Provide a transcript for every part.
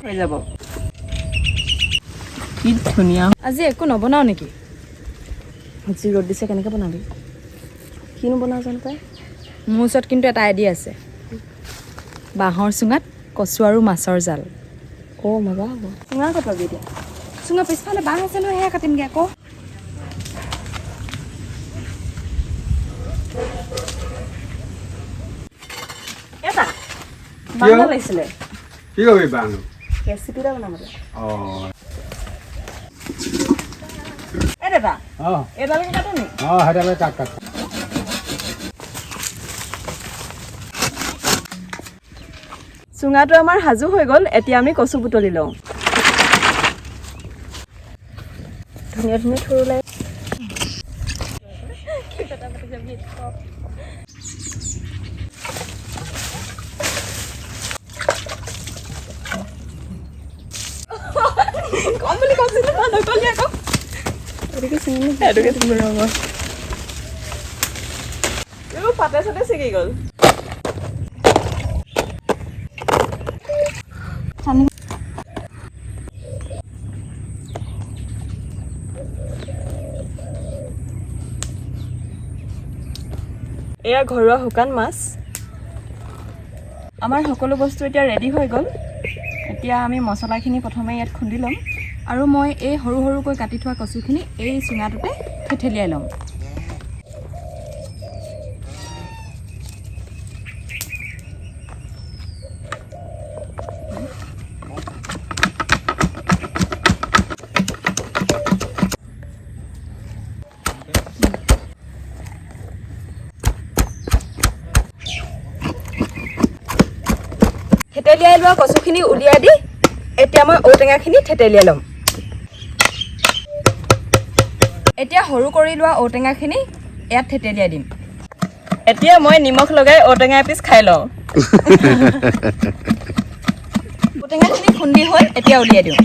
হৈ যাব কি ধুনীয়া আজি একো নবনাও নেকি আজি ৰ'দ দিছে কেনেকৈ বনাবি কিনো বনাও জানো তাই মোৰ ওচৰত কিন্তু এটা আইডিয়া আছে বাঁহৰ চুঙাত কচু আৰু মাছৰ জাল মজা হ'ব চুঙা ক'ত পাবি এতিয়া চুঙা পিছফালে বাঁহ আছে নহয় সেয়া কাটিমগৈ আকৌ এটা বাঁহ লাগিছিলে কি কৰিবি বাঁহ ৰেচিপিটা বনাবলৈ দাদা এডালকে কাটো নি সেইডালে কাট চুঙাটো আমাৰ সাজু হৈ গ'ল এতিয়া আমি কচু বুটলি লওঁ ধুনীয়া ধুনীয়া থুৰ ওলাই কম বুলি কৈছিলো নকলি আকৌ পাতে চাতে ছিগি গ'ল এয়া ঘৰুৱা শুকান মাছ আমাৰ সকলো বস্তু এতিয়া ৰেডি হৈ গ'ল এতিয়া আমি মছলাখিনি প্ৰথমে ইয়াত খুন্দি ল'ম আৰু মই এই সৰু সৰুকৈ কাটি থোৱা কচুখিনি এই চুঙাটোতে থেঠেলিয়াই ল'ম থেতেলিয়াই লোৱা কচুখিনি উলিয়াই দি এতিয়া মই ঔটেঙাখিনি থেতেলিয়াই ল'ম এতিয়া সৰু কৰি লোৱা ঔটেঙাখিনি ইয়াত থেতেলিয়াই দিম এতিয়া মই নিমখ লগাই ঔটেঙা এপিচ খাই লওঁ ঔটেঙাখিনি খুন্দি হ'ল এতিয়া উলিয়াই দিওঁ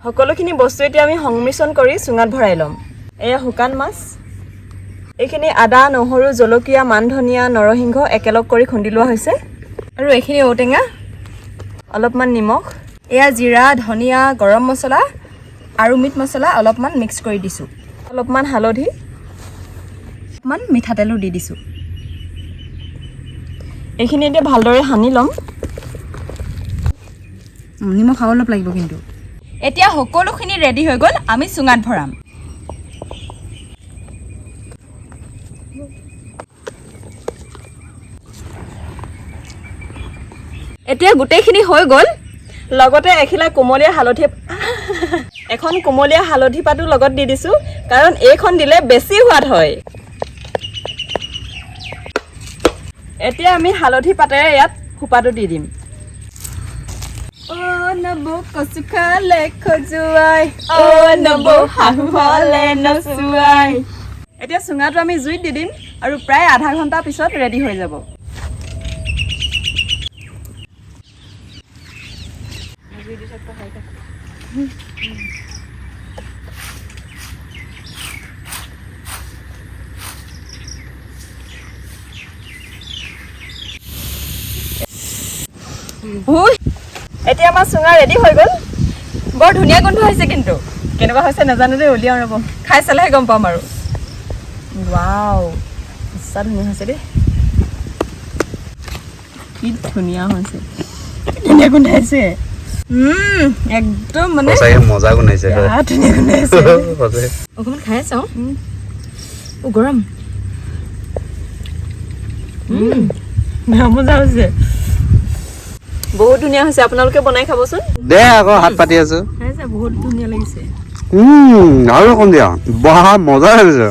সকলোখিনি বস্তু এতিয়া আমি সংমিশ্ৰণ কৰি চুঙাত ভৰাই ল'ম এয়া শুকান মাছ এইখিনি আদা নহৰু জলকীয়া মান ধনিয়া নৰসিংহ একেলগ কৰি খুন্দি লোৱা হৈছে আৰু এইখিনি ঔটেঙা অলপমান নিমখ এয়া জিৰা ধনিয়া গৰম মছলা আৰু মিট মছলা অলপমান মিক্স কৰি দিছোঁ অলপমান হালধি অলপমান মিঠাতেলো দি দিছোঁ এইখিনি এতিয়া ভালদৰে সানি ল'ম নিমখ খাব অলপ লাগিব কিন্তু এতিয়া সকলোখিনি ৰেডি হৈ গ'ল আমি চুঙাত ভৰাম এতিয়া গোটেইখিনি হৈ গ'ল লগতে এখিলা কোমলীয়া হালধি এখন কোমলীয়া হালধি পাতো লগত দি দিছোঁ কাৰণ এইখন দিলে বেছি সোৱাদ হয় এতিয়া আমি হালধি পাতেৰে ইয়াত সোপাটো দি দিম নবৌ কচু খালে খজুৱাই নবৌ শাহু হ'লে নচুৱাই এতিয়া চুঙাটো আমি জুইত দি দিম আৰু প্ৰায় আধা ঘণ্টা পিছত ৰেডি হৈ যাব এতিয়া আমাৰ চুঙা ৰেডি হৈ গ'ল বৰ ধুনীয়া গোন্ধ হৈছে কিন্তু কেনেকুৱা হৈছে নাজানো দেই উলিয়াওঁ ৰ'ব খাই চালেহে গম পাম আৰু ৱাও সঁচা ধুনীয়া হৈছে দেই কি ধুনীয়া হৈছে ধুনীয়া গোন্ধাইছে একদম মানে মজা গোন্ধাইছে ধুনীয়া গোন্ধাইছে অকণমান খাই চাওঁ গৰম মজা হৈছে বহুত ধুনীয়া হৈছে আপোনালোকে বনাই খাবচোন দে আকৌ হাত পাতি আছো বহুত ধুনীয়া লাগিছে আৰু কোন দিয়া বহা মজা হৈছে